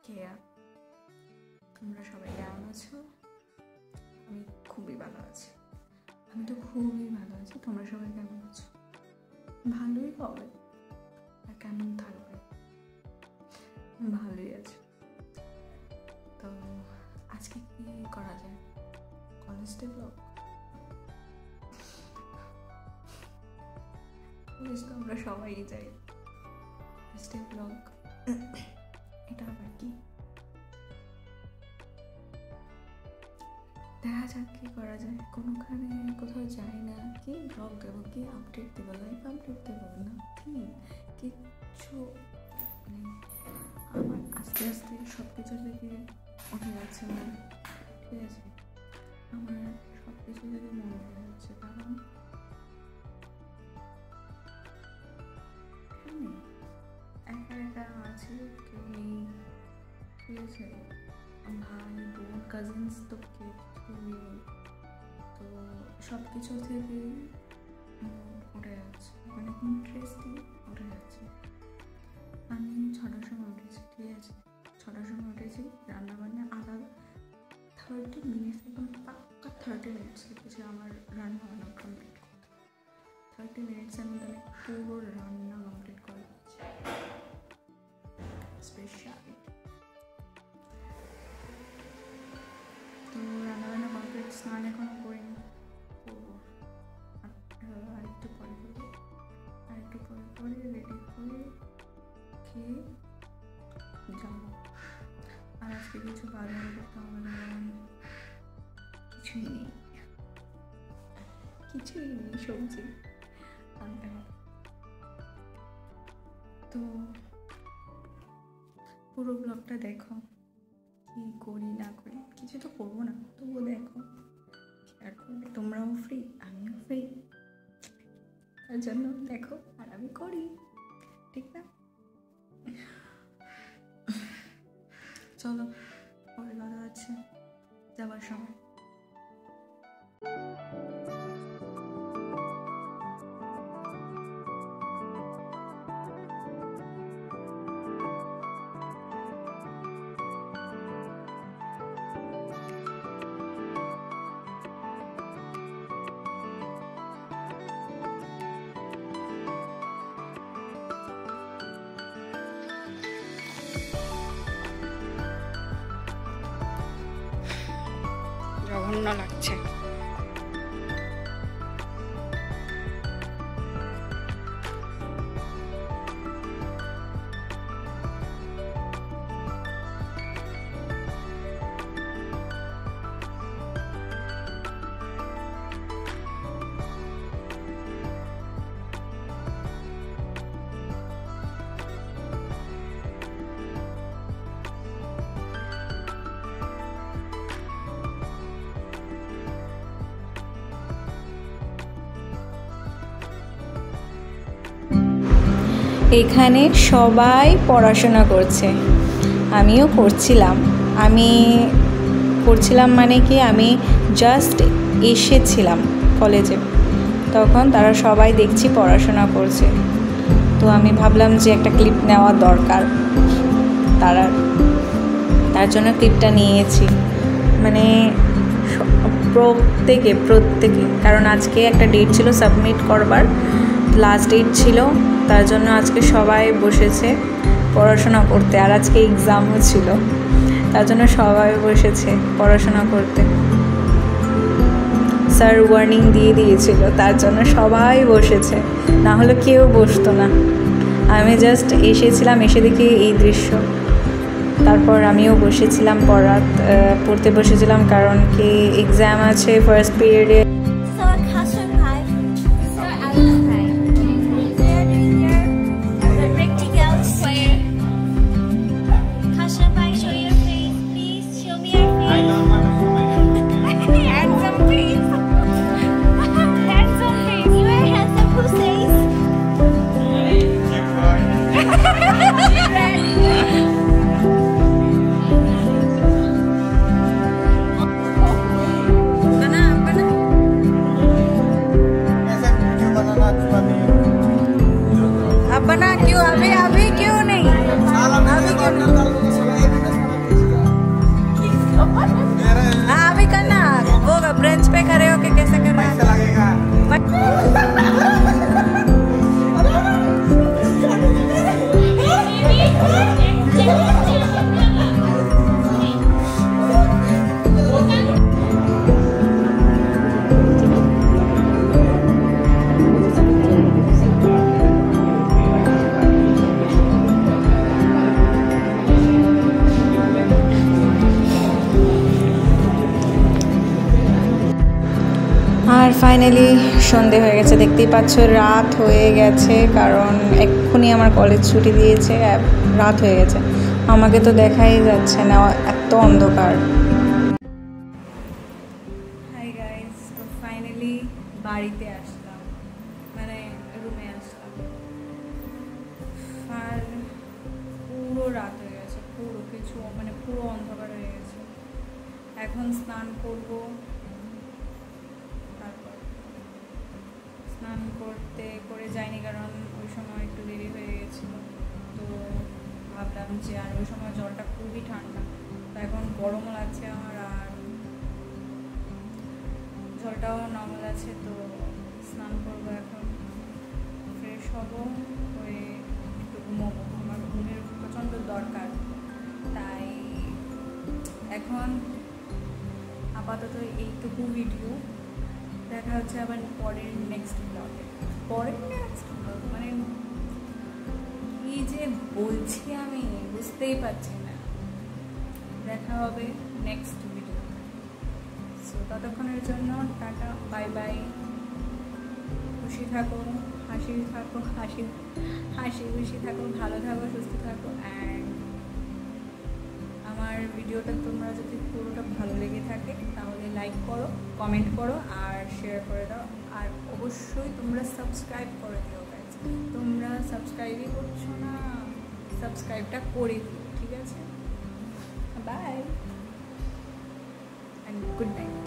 কেয়া, তোমরা সবাই কেমন আছো? আমি খুবই ভালো আছি। আমি তো খুবই ভালো আছি। তোমরা সবাই কেমন আছো? ভালোই হবে, আর কেমন থাকবে? ভালোই আছে। তো আজকে কি করা যায়? College day blog? কলেজ তো আমরা সবাই যাই। কলেজ ডে ব্লগ এটা আবার কি? দেখা যাক কি করা যায়। কোনোখানে কোথাও যাই না, কি ব্লগ দেবো, কি আপডেট দেবো, লাইভ আপডেট দেবো, নাথিং, কিচ্ছু নেই। আমার আস্তে আস্তে সব কিছু থেকে উঠে যাচ্ছে না, ঠিক আছে? আমার সব কিছু থেকে মনে উঠে যাচ্ছে, কারণ একা একা আছে, কেউ নেই, ঠিক আছে? ভাই বোন কাজিনস তো কেউ নেই, তো সব কিছু থেকে উঠে যাচ্ছে, মানে ইন্টারেস্টই উঠে যাচ্ছে। আমি 6টার সময় উঠেছি, ঠিক আছে? 6টার সময় উঠেছি, রান্নাবান্না আধা 30 মিনিটস, একদম পাক্কা 30 মিনিটস লেগেছে আমার রান্না বান্না কমপ্লিট করতে। 30 মিনিটসের মধ্যে আমি পুরো রান্না কমপ্লিট করে দিচ্ছি। স্পেশাল তো রান্নাবান্না কমপ্লিট, স্নান এখনো করিনি, করবো আরেকটু পরে করবো। আরেকটু পরে করে রেডি করে খেয়ে যাবো। আর আজকে কিছু বাজার করতে হবে না, কিছুই নেই, সবজি আনতে হবে। তো পুরো ব্লগটা দেখো, কি করি না করি, কিছু তো করবো না, তবুও দেখো, শেয়ার করবে। তোমরাও ফ্রি, আমিও ফ্রি, তার জন্য দেখো আর আমি করি, ঠিক না? চলো পরে কথা হচ্ছে যাবার সময়। জঘন্য লাগছে। এখানে সবাই পড়াশোনা করছে, আমিও করছিলাম মানে কি, আমি জাস্ট এসেছিলাম কলেজে, তখন তারা সবাই দেখছি পড়াশোনা করছে। তো আমি ভাবলাম যে একটা ক্লিপ নেওয়া দরকার, তার জন্য ক্লিপটা নিয়েছি। মানে প্রত্যেকে, কারণ আজকে একটা ডেট ছিল সাবমিট করবার, লাস্ট ডেট ছিল, তার জন্য আজকে সবাই বসেছে পড়াশোনা করতে। আর আজকে এক্সামও ছিল, তার জন্য সবাই বসেছে পড়াশোনা করতে। স্যার ওয়ার্নিং দিয়ে দিয়েছিল, তার জন্য সবাই বসেছে, না হলে কেউ বসতো না। আমি জাস্ট এসেছিলাম, এসে দেখি এই দৃশ্য। তারপর আমিও বসেছিলাম পড়তে বসেছিলাম, কারণ কি এক্সাম আছে ফার্স্ট পিরিয়ডে। ফাইনালি সন্ধে হয়ে গেছে, দেখতেই পাচ্ছ রাত হয়ে গেছে, কারণ এক্ষুনি আমার কলেজ ছুটি দিয়েছে, রাত হয়ে গেছে। আমাকে তো দেখাই যাচ্ছে না, এত অন্ধকার। হাই গাইস, তো ফাইনালি বাড়িতে আসলাম, মানে রুমে আসলাম, আর পুরো রাত হয়ে গেছে, পুরো কিছু মানে পুরো অন্ধকার হয়ে গেছে। এখন স্নান করব, তারপর স্নান করে যাইনি, কারণ ওই সময় একটু দেরি হয়ে গেছিল। তো ভাবলাম যে, আর ওই সময় জলটা খুবই ঠান্ডা, তো এখন গরমও লাগছে আমার, আর জলটাও নর্মাল আছে। তো স্নান করবো এখন, ফ্রেশ হবো, হয়ে একটু ঘুমোবো, আমার ঘুমের প্রচণ্ড দরকার। তাই এখন আপাতত এইটুকু ভিডিও, দেখা হচ্ছে আবার পরের নেক্সট ব্লগে। মানে কি যে বলছি আমি বুঝতেই পারছি না। দেখা হবে নেক্সট ভিডিও। সো ততক্ষণের জন্য টাটা, বাই বাই। খুশি থাকো, হাসি খুশি থাকো, ভালো থাকো, সুস্থ থাকো। অ্যান্ড আমার ভিডিওটা তোমরা যদি পুরোটা ভালো লেগে থাকে তাহলে লাইক করো, কমেন্ট করো আর শেয়ার করে দাও। আর অবশ্যই তোমরা সাবস্ক্রাইব করে দিও গাইস। তোমরা সাবস্ক্রাইবই করছো না, সাবস্ক্রাইবটা করে দিও, ঠিক আছে? Bye and good night.